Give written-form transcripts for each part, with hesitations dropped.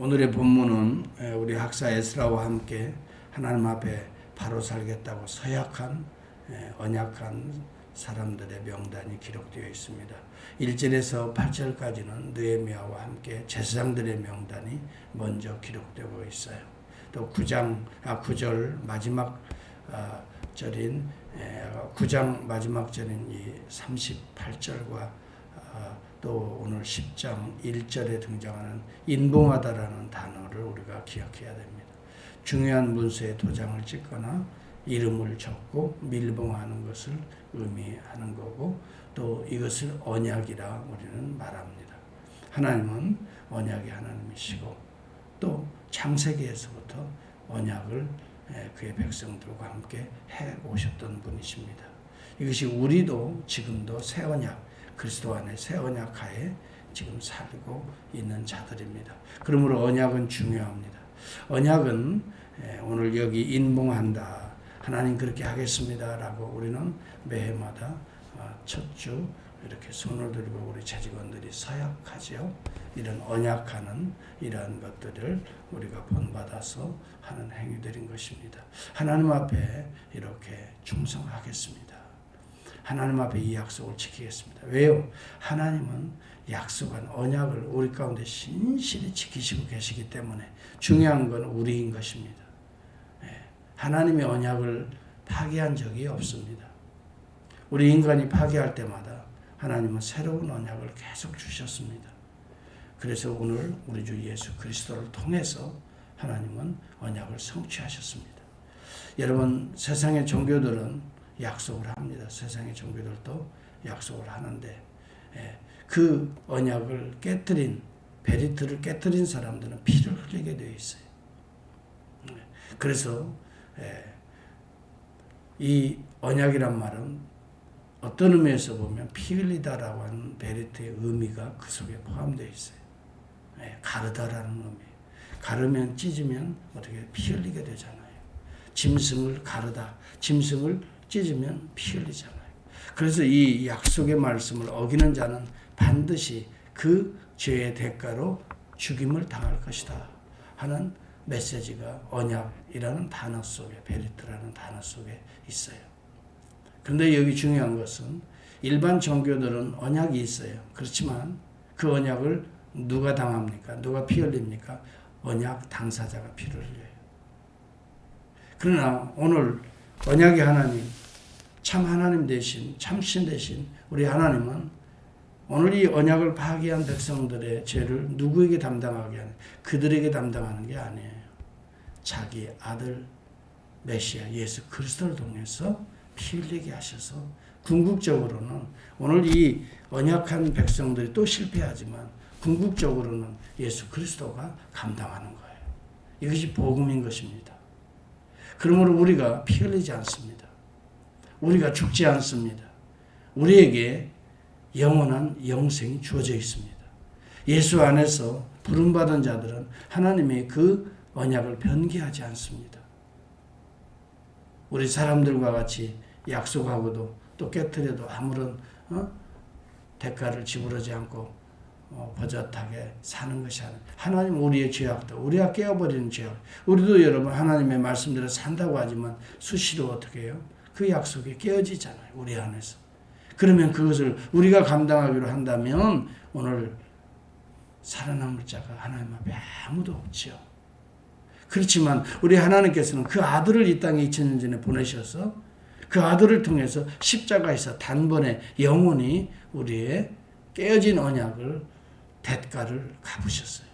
오늘의 본문은 우리 학사 에스라와 함께 하나님 앞에 바로 살겠다고 서약한 언약한 사람들의 명단이 기록되어 있습니다. 1절에서 8절까지는 느헤미야와 함께 제사장들의 명단이 먼저 기록되고 있어요. 또 9절 마지막 절인 9장 마지막 절인 이 38절과 또 오늘 10장 1절에 등장하는 인봉하다라는 단어를 우리가 기억해야 됩니다. 중요한 문서에 도장을 찍거나 이름을 적고 밀봉하는 것을 의미하는 거고, 또 이것을 언약이라 우리는 말합니다. 하나님은 언약의 하나님이시고 또 창세기에서부터 언약을 그의 백성들과 함께 해 오셨던 분이십니다. 이것이 우리도 지금도 새 언약, 그리스도 안에 새 언약 하에 지금 살고 있는 자들입니다. 그러므로 언약은 중요합니다. 언약은 오늘 여기 인봉한다, 하나님 그렇게 하겠습니다 라고 우리는 매해마다 첫 주 이렇게 손을 들고 우리 재직원들이 서약하죠. 이런 언약하는 이러한 것들을 우리가 본받아서 하는 행위들인 것입니다. 하나님 앞에 이렇게 충성하겠습니다. 하나님 앞에 이 약속을 지키겠습니다. 왜요? 하나님은 약속한 언약을 우리 가운데 신실히 지키시고 계시기 때문에 중요한 건 우리인 것입니다. 하나님의 언약을 파기한 적이 없습니다. 우리 인간이 파기할 때마다 하나님은 새로운 언약을 계속 주셨습니다. 그래서 오늘 우리 주 예수 그리스도를 통해서 하나님은 언약을 성취하셨습니다. 여러분, 세상의 종교들은 약속을 합니다. 세상의 종교들도 약속을 하는데 그 언약을 깨뜨린, 베리트를 깨뜨린 사람들은 피를 흘리게 되어 있어요. 그래서 이 언약이란 말은 어떤 의미에서 보면 피 흘리다라고 하는 베리트의 의미가 그 속에 포함되어 있어요. 가르다라는 의미. 가르면 찢으면 어떻게 피 흘리게 되잖아요. 짐승을 가르다, 짐승을 찢으면 피 흘리잖아요. 그래서 이 약속의 말씀을 어기는 자는 반드시 그 죄의 대가로 죽임을 당할 것이다 하는 메시지가 언약이라는 단어 속에, 베리트라는 단어 속에 있어요. 그런데 여기 중요한 것은 일반 종교들은 언약이 있어요. 그렇지만 그 언약을 누가 당합니까? 누가 피 흘립니까? 언약 당사자가 피를 흘려요. 그러나 오늘 언약의 하나님, 참 하나님 되신, 참신 되신 우리 하나님은 오늘 이 언약을 파기한 백성들의 죄를 누구에게 담당하게 하는, 그들에게 담당하는 게 아니에요. 자기 아들 메시아 예수 그리스도를 통해서 피 흘리게 하셔서 궁극적으로는 오늘 이 언약한 백성들이 또 실패하지만 궁극적으로는 예수 그리스도가 감당하는 거예요. 이것이 복음인 것입니다. 그러므로 우리가 피 흘리지 않습니다. 우리가 죽지 않습니다. 우리에게 영원한 영생이 주어져 있습니다. 예수 안에서 부름받은 자들은 하나님의 그 언약을 변개하지 않습니다. 우리 사람들과 같이 약속하고도 또 깨뜨려도 아무런 대가를 지불하지 않고 버젓하게 사는 것이 아니라 하나님 우리의 죄악도 우리가 깨어버리는 죄악, 우리도 여러분 하나님의 말씀대로 산다고 하지만 수시로 어떻게 해요? 그 약속이 깨어지잖아요. 우리 안에서. 그러면 그것을 우리가 감당하기로 한다면 오늘 살아남을 자가 하나님 앞에 아무도 없죠. 그렇지만 우리 하나님께서는 그 아들을 이 땅에 2000년 전에 보내셔서 그 아들을 통해서 십자가에서 단번에 영원히 우리의 깨어진 언약을 대가를 갚으셨어요.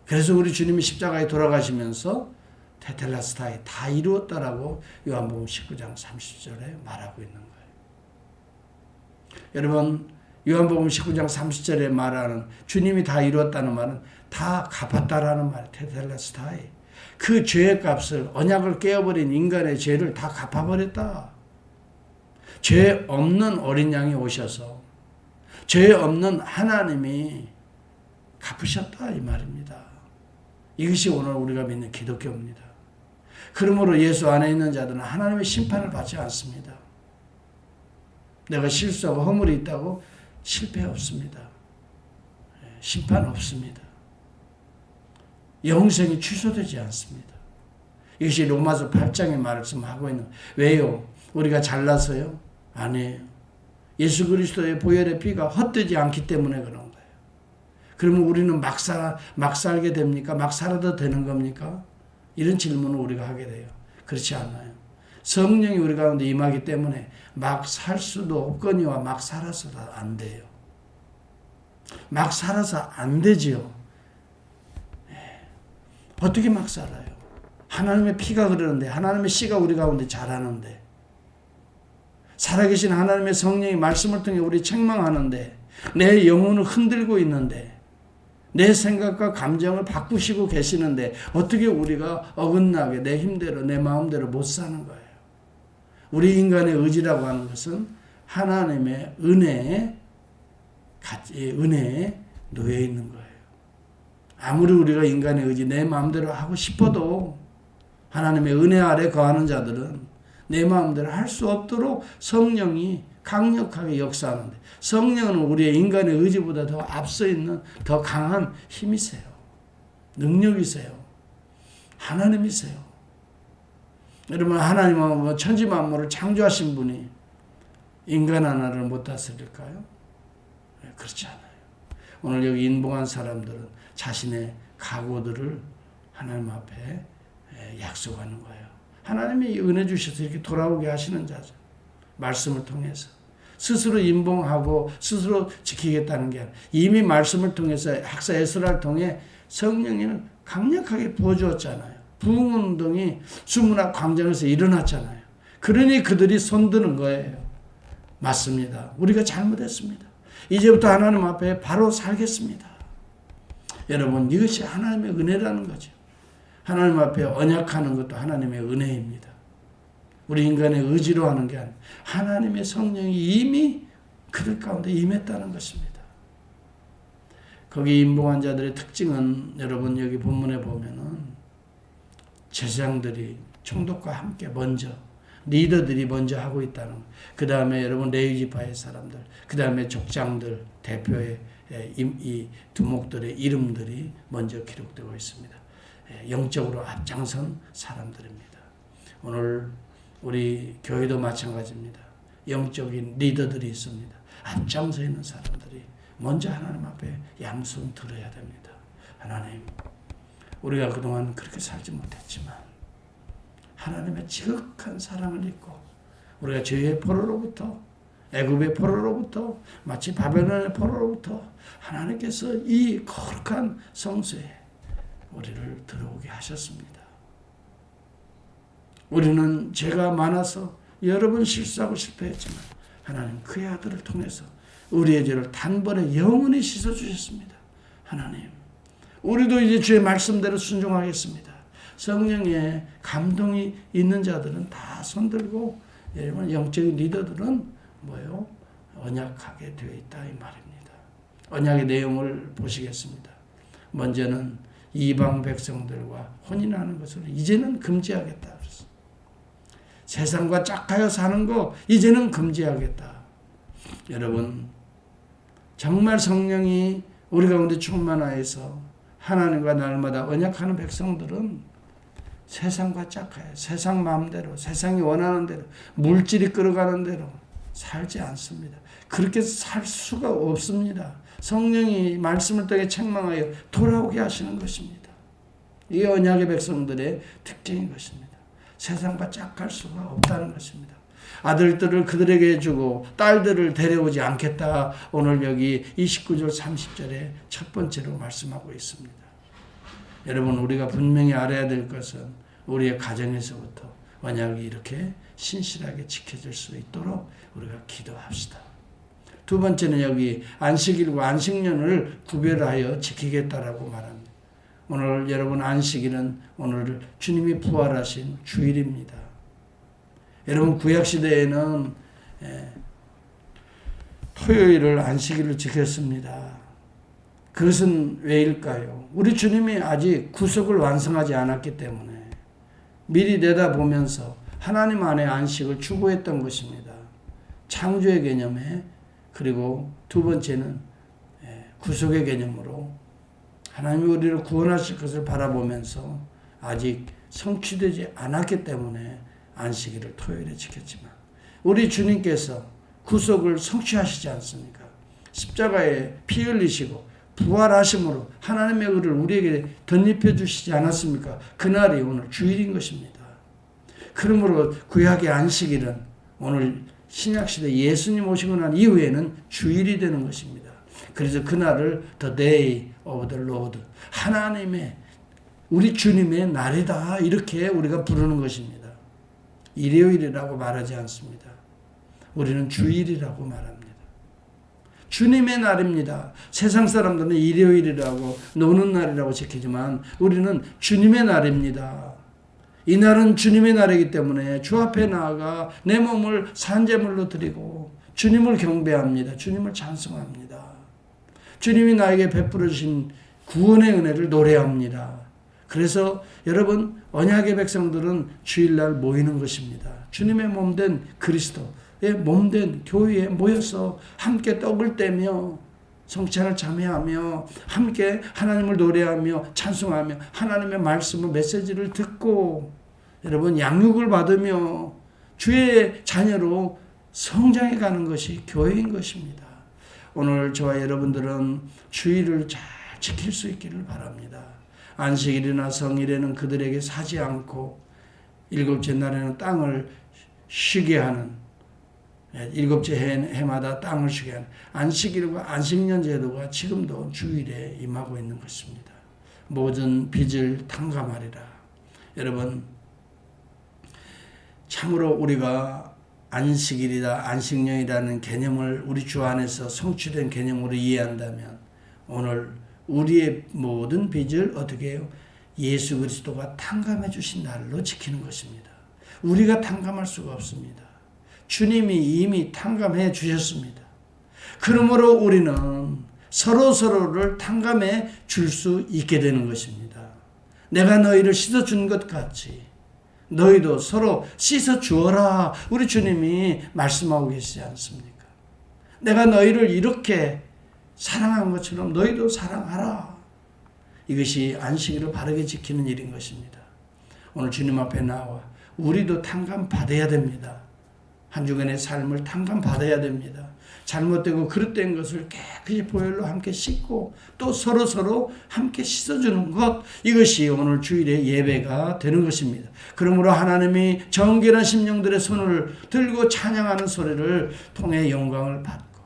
그래서 우리 주님이 십자가에 돌아가시면서 테텔라스타이 다 이루었다라고 요한복음 19장 30절에 말하고 있는 거예요. 여러분, 요한복음 19장 30절에 말하는 주님이 다 이루었다는 말은 다 갚았다라는 말이에요. 테텔라스타이. 그 죄의 값을, 언약을 깨어버린 인간의 죄를 다 갚아버렸다. 죄 없는 어린 양이 오셔서 죄 없는 하나님이 갚으셨다 이 말입니다. 이것이 오늘 우리가 믿는 기독교입니다. 그러므로 예수 안에 있는 자들은 하나님의 심판을 받지 않습니다. 내가 실수하고 허물이 있다고 실패 없습니다. 심판 없습니다. 영생이 취소되지 않습니다. 이것이 로마서 8장에 말씀하고 있는 거예요. 왜요? 우리가 잘나서요? 아니에요. 예수 그리스도의 보혈의 피가 헛되지 않기 때문에 그런 거예요. 그러면 우리는 막 살게 됩니까? 막 살아도 되는 겁니까? 이런 질문을 우리가 하게 돼요. 그렇지 않아요. 성령이 우리 가운데 임하기 때문에 막 살 수도 없거니와 막 살아서도 안 돼요. 막 살아서 안 되지요. 어떻게 막 살아요? 하나님의 피가 흐르는데, 하나님의 씨가 우리 가운데 자라는데, 살아계신 하나님의 성령이 말씀을 통해 우리 책망하는데, 내 영혼을 흔들고 있는데, 내 생각과 감정을 바꾸시고 계시는데, 어떻게 우리가 어긋나게 내 힘대로 내 마음대로 못 사는 거예요. 우리 인간의 의지라고 하는 것은 하나님의 은혜에 놓여 있는 거예요. 아무리 우리가 인간의 의지 내 마음대로 하고 싶어도 하나님의 은혜 아래 거하는 자들은 내 마음대로 할 수 없도록 성령이 강력하게 역사하는데, 성령은 우리의 인간의 의지보다 더 앞서 있는 더 강한 힘이세요. 능력이세요. 하나님이세요. 여러분, 하나님은 천지 만물을 창조하신 분이 인간 하나를 못 다스릴까요? 그렇지 않아요. 오늘 여기 인봉한 사람들은 자신의 각오들을 하나님 앞에 약속하는 거예요. 하나님이 은혜 주셔서 이렇게 돌아오게 하시는 자죠. 말씀을 통해서. 스스로 인봉하고 스스로 지키겠다는 게 아니라 이미 말씀을 통해서 학사 에스라를 통해 성령을 강력하게 부어주었잖아요. 부흥운동이 수문학 광장에서 일어났잖아요. 그러니 그들이 손드는 거예요. 맞습니다. 우리가 잘못했습니다. 이제부터 하나님 앞에 바로 살겠습니다. 여러분, 이것이 하나님의 은혜라는 거죠. 하나님 앞에 언약하는 것도 하나님의 은혜입니다. 우리 인간의 의지로 하는 게 아니라 하나님의 성령이 이미 그들 가운데 임했다는 것입니다. 거기 임봉한 자들의 특징은 여러분 여기 본문에 보면은 제사장들이 총독과 함께 먼저 리더들이 먼저 하고 있다는 것. 그 다음에 여러분 레위 지파의 사람들, 그 다음에 족장들, 대표의 이 두목들의 이름들이 먼저 기록되고 있습니다. 영적으로 앞장선 사람들입니다. 오늘 우리 교회도 마찬가지입니다. 영적인 리더들이 있습니다. 앞장서 있는 사람들이 먼저 하나님 앞에 양손 들어야 됩니다. 하나님, 우리가 그동안 그렇게 살지 못했지만 하나님의 지극한 사랑을 잊고 우리가 죄의 포로로부터, 애굽의 포로로부터, 마치 바벨론의 포로로부터 하나님께서 이 거룩한 성소에 우리를 들어오게 하셨습니다. 우리는 죄가 많아서 여러 번 실수하고 실패했지만 하나님 그의 아들을 통해서 우리의 죄를 단번에 영원히 씻어주셨습니다. 하나님, 우리도 이제 주의 말씀대로 순종하겠습니다. 성령의 감동이 있는 자들은 다 손들고, 여러분 영적인 리더들은 뭐예요? 언약하게 되어 있다 이 말입니다. 언약의 내용을 보시겠습니다. 먼저는 이방 백성들과 혼인하는 것을 이제는 금지하겠다. 세상과 짝하여 사는 거 이제는 금지하겠다. 여러분, 정말 성령이 우리 가운데 충만하여서 하나님과 날마다 언약하는 백성들은 세상과 짝하여 세상 마음대로, 세상이 원하는 대로, 물질이 끌어가는 대로 살지 않습니다. 그렇게 살 수가 없습니다. 성령이 말씀을 통해 책망하여 돌아오게 하시는 것입니다. 이게 언약의 백성들의 특징인 것입니다. 세상과 짝할 수가 없다는 것입니다. 아들들을 그들에게 주고 딸들을 데려오지 않겠다. 오늘 여기 29절 30절에 첫 번째로 말씀하고 있습니다. 여러분, 우리가 분명히 알아야 될 것은 우리의 가정에서부터 언약이 이렇게 신실하게 지켜질 수 있도록 우리가 기도합시다. 두 번째는 여기 안식일과 안식년을 구별하여 지키겠다라고 말합니다. 오늘 여러분 안식일은 오늘 주님이 부활하신 주일입니다. 여러분 구약시대에는 토요일을 안식일을 지켰습니다. 그것은 왜일까요? 우리 주님이 아직 구속을 완성하지 않았기 때문에 미리 내다보면서 하나님 안에 안식을 추구했던 것입니다. 창조의 개념에, 그리고 두 번째는 구속의 개념으로 하나님이 우리를 구원하실 것을 바라보면서 아직 성취되지 않았기 때문에 안식일을 토요일에 지켰지만 우리 주님께서 구속을 성취하시지 않습니까? 십자가에 피 흘리시고 부활하심으로 하나님의 의를 우리에게 덧입혀 주시지 않았습니까? 그날이 오늘 주일인 것입니다. 그러므로 구약의 안식일은 오늘 신약시대 예수님 오시고 난 이후에는 주일이 되는 것입니다. 그래서 그날을 The Day of the Lord, 하나님의 우리 주님의 날이다, 이렇게 우리가 부르는 것입니다. 일요일이라고 말하지 않습니다. 우리는 주일이라고 말합니다. 주님의 날입니다. 세상 사람들은 일요일이라고 노는 날이라고 지키지만 우리는 주님의 날입니다. 이 날은 주님의 날이기 때문에 주 앞에 나아가 내 몸을 산제물로 드리고 주님을 경배합니다. 주님을 찬송합니다. 주님이 나에게 베풀어 주신 구원의 은혜를 노래합니다. 그래서 여러분, 언약의 백성들은 주일날 모이는 것입니다. 주님의 몸된 그리스도의 몸된 교회에 모여서 함께 떡을 떼며 성찬을 참여하며 함께 하나님을 노래하며 찬송하며 하나님의 말씀을 메시지를 듣고 여러분 양육을 받으며 주의 자녀로 성장해 가는 것이 교회인 것입니다. 오늘 저와 여러분들은 주일을 잘 지킬 수 있기를 바랍니다. 안식일이나 성일에는 그들에게 사지 않고 일곱째 날에는 땅을 쉬게 하는, 일곱째 해마다 땅을 쉬게 하는 안식일과 안식년 제도가 지금도 주일에 임하고 있는 것입니다. 모든 빚을 탕감하리라. 여러분, 참으로 우리가 안식일이다, 안식년이라는 개념을 우리 주 안에서 성취된 개념으로 이해한다면 오늘 우리의 모든 빚을 어떻게 해요? 예수 그리스도가 탕감해 주신 날로 지키는 것입니다. 우리가 탕감할 수가 없습니다. 주님이 이미 탕감해 주셨습니다. 그러므로 우리는 서로를 탕감해 줄 수 있게 되는 것입니다. 내가 너희를 씻어준 것 같이 너희도 서로 씻어 주어라. 우리 주님이 말씀하고 계시지 않습니까? 내가 너희를 이렇게 사랑한 것처럼 너희도 사랑하라. 이것이 안식일을 바르게 지키는 일인 것입니다. 오늘 주님 앞에 나와 우리도 탕감 받아야 됩니다. 한 주간의 삶을 탕감 받아야 됩니다. 잘못되고 그릇된 것을 깨끗이 보혈로 함께 씻고 또 서로 함께 씻어주는 것, 이것이 오늘 주일의 예배가 되는 것입니다. 그러므로 하나님이 정결한 심령들의 손을 들고 찬양하는 소리를 통해 영광을 받고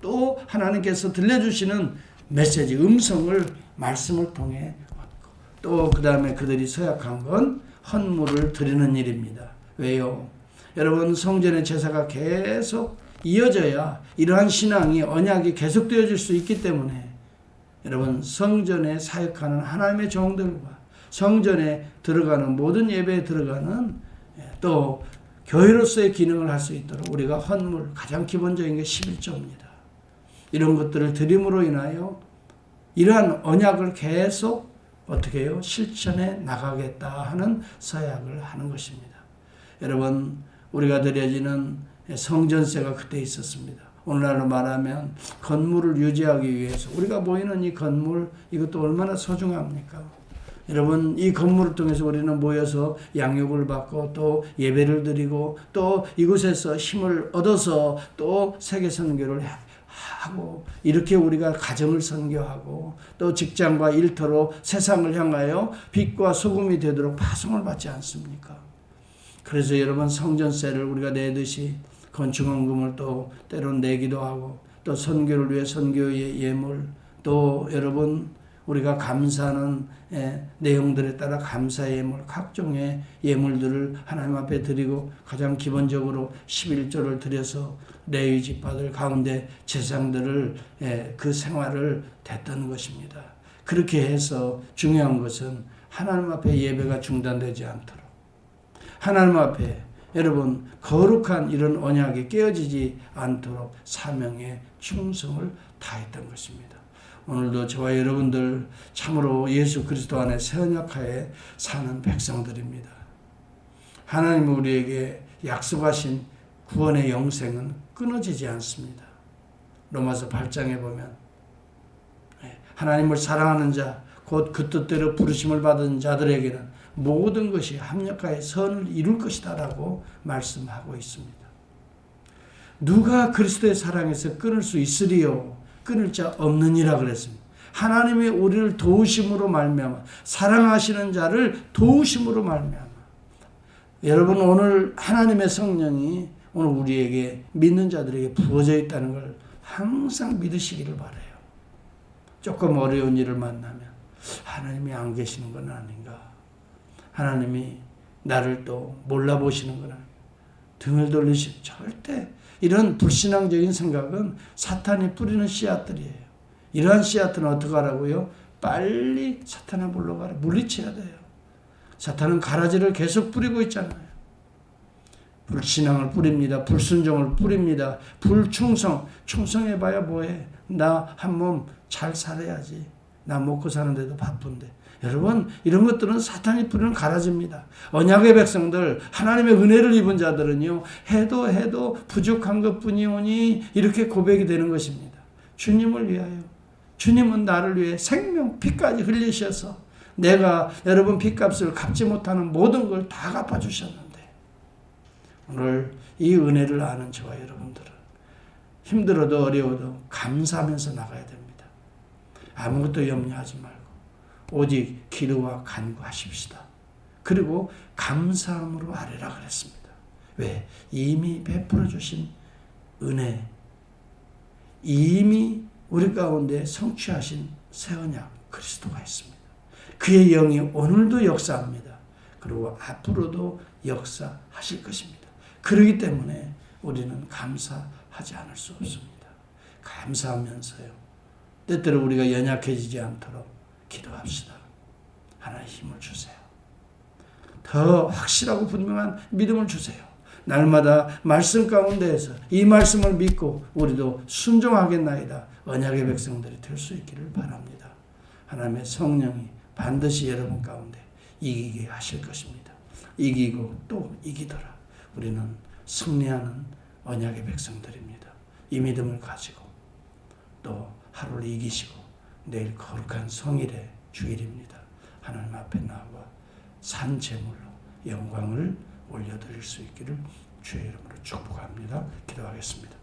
또 하나님께서 들려주시는 메시지, 음성을 말씀을 통해 얻고 또 그 다음에 그들이 서약한 건 헌물을 드리는 일입니다. 왜요? 여러분, 성전의 제사가 계속 이어져야 이러한 신앙이, 언약이 계속되어질 수 있기 때문에 여러분, 성전에 사역하는 하나님의 종들과 성전에 들어가는 모든 예배에 들어가는 또 교회로서의 기능을 할 수 있도록 우리가 헌물, 가장 기본적인 게 11조입니다. 이런 것들을 드림으로 인하여 이러한 언약을 계속 어떻게 해요? 실천해 나가겠다 하는 서약을 하는 것입니다. 여러분, 우리가 드려지는 성전세가 그때 있었습니다. 오늘날로 말하면 건물을 유지하기 위해서 우리가 모이는 이 건물, 이것도 얼마나 소중합니까? 여러분, 이 건물을 통해서 우리는 모여서 양육을 받고 또 예배를 드리고 또 이곳에서 힘을 얻어서 또 세계 선교를 하고 이렇게 우리가 가정을 선교하고 또 직장과 일터로 세상을 향하여 빛과 소금이 되도록 파송을 받지 않습니까? 그래서 여러분, 성전세를 우리가 내듯이 건축원금을 또 때론 내기도 하고 또 선교를 위해 선교의 예물, 또 여러분 우리가 감사하는 내용들에 따라 감사의 예물, 각종의 예물들을 하나님 앞에 드리고 가장 기본적으로 11조를 드려서 레위 지파들 가운데 제사장들을 그 생활을 됐던 것입니다. 그렇게 해서 중요한 것은 하나님 앞에 예배가 중단되지 않도록, 하나님 앞에 여러분 거룩한 이런 언약이 깨어지지 않도록 사명에 충성을 다했던 것입니다. 오늘도 저와 여러분들 참으로 예수 그리스도 안에 새 언약하에 사는 백성들입니다. 하나님은 우리에게 약속하신 구원의 영생은 끊어지지 않습니다. 로마서 8장에 보면 하나님을 사랑하는 자, 곧 그 뜻대로 부르심을 받은 자들에게는 모든 것이 합력하여 선을 이룰 것이다 라고 말씀하고 있습니다. 누가 그리스도의 사랑에서 끊을 수 있으리요? 끊을 자 없느니라 그랬습니다. 하나님이 우리를 도우심으로 말미암아, 사랑하시는 자를 도우심으로 말미암아. 여러분, 오늘 하나님의 성령이 오늘 우리에게, 믿는 자들에게 부어져 있다는 걸 항상 믿으시기를 바라요. 조금 어려운 일을 만나면 하나님이 안 계시는 건 아닌가, 하나님이 나를 또 몰라보시는 건 아닌가, 등을 돌리시는, 절대 이런 불신앙적인 생각은 사탄이 뿌리는 씨앗들이에요. 이러한 씨앗은 어떻게 하라고요? 빨리 사탄아 물러가라, 물리쳐야 돼요. 사탄은 가라지를 계속 뿌리고 있잖아요. 불신앙을 뿌립니다. 불순종을 뿌립니다. 불충성, 충성해봐야 뭐해. 나 한 몸 잘 살아야지. 나 먹고 사는데도 바쁜데. 여러분, 이런 것들은 사탄이 뿌리는 가라지입니다. 언약의 백성들, 하나님의 은혜를 입은 자들은요, 해도 부족한 것뿐이오니 이렇게 고백이 되는 것입니다. 주님을 위하여, 주님은 나를 위해 생명 피까지 흘리셔서 내가 여러분 핏값을 갚지 못하는 모든 걸 다 갚아주셨는데, 오늘 이 은혜를 아는 저와 여러분들은 힘들어도 어려워도 감사하면서 나가야 됩니다. 아무것도 염려하지 말고 오직 기도와 간구하십시다. 그리고 감사함으로 아뢰라 그랬습니다. 왜? 이미 베풀어 주신 은혜, 이미 우리 가운데 성취하신 새 언약 그리스도가 있습니다. 그의 영이 오늘도 역사합니다. 그리고 앞으로도 역사하실 것입니다. 그렇기 때문에 우리는 감사하지 않을 수 없습니다. 감사하면서요, 때때로 우리가 연약해지지 않도록 기도합시다. 하나님 힘을 주세요. 더 확실하고 분명한 믿음을 주세요. 날마다 말씀 가운데에서 이 말씀을 믿고 우리도 순종하겠나이다. 언약의 백성들이 될 수 있기를 바랍니다. 하나님의 성령이 반드시 여러분 가운데 이기게 하실 것입니다. 이기고 또 이기더라. 우리는 승리하는 언약의 백성들입니다. 이 믿음을 가지고 또 하루를 이기시고 내일 거룩한 성일의 주일입니다. 하나님 앞에 나와 산 제물로 영광을 올려드릴 수 있기를 주의 이름으로 축복합니다. 기도하겠습니다.